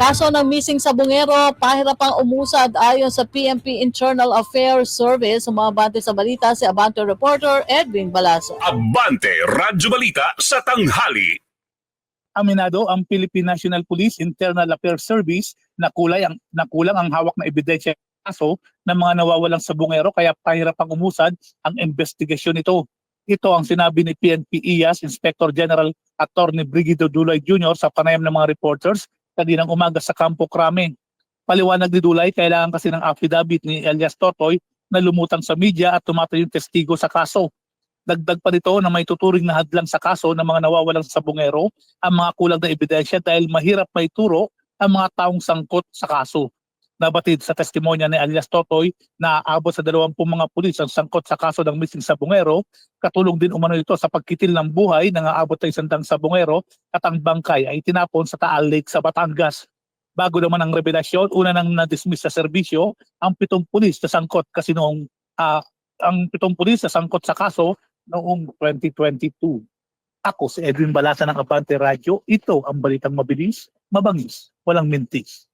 Kaso ng missing sabungero, pahirapang umusad ayon sa PNP Internal Affairs Service. Umabante sa balita si Abante reporter Edwin Balaso. Abante Radyo Balita sa tanghali. Aminado ang Philippine National Police Internal Affairs Service na kulang ang hawak na ebidensya kaso ng mga nawawalang sabungero kaya pahirapang umusad ang investigasyon nito. Ito ang sinabi ni PNP IAS Inspector General Attorney Brigido Dulay Jr. sa panayam ng mga reporters kaninang umaga sa Campo Crame. Paliwanag ni Dulay, kailangan kasi ng affidavit ni Elias Totoy na lumutang sa media at tumatayong testigo sa kaso. Dagdag pa nito na may tuturing na hadlang sa kaso ng mga nawawalang sabungero ang mga kulang na ebidensya dahil mahirap maituro ang mga taong sangkot sa kaso. Nabatid sa testimonya ni Elias Totoy na aabot sa 20 mga pulis ang sangkot sa kaso ng missing sabungero. Katulong din umano ito sa pagkitil ng buhay ng aabot ng 100 sabungero at ang bangkay ay tinapon sa Taal Lake sa Batangas. Bago naman ang revelasyon, una nang na-dismiss sa serbisyo ang 7 pulis na sangkot kasi noong ang 7 pulis na sangkot sa kaso noong 2022. Ako si Edwin Balasa ng Abante Radio. Ito ang balitang mabilis, mabangis, walang mintis.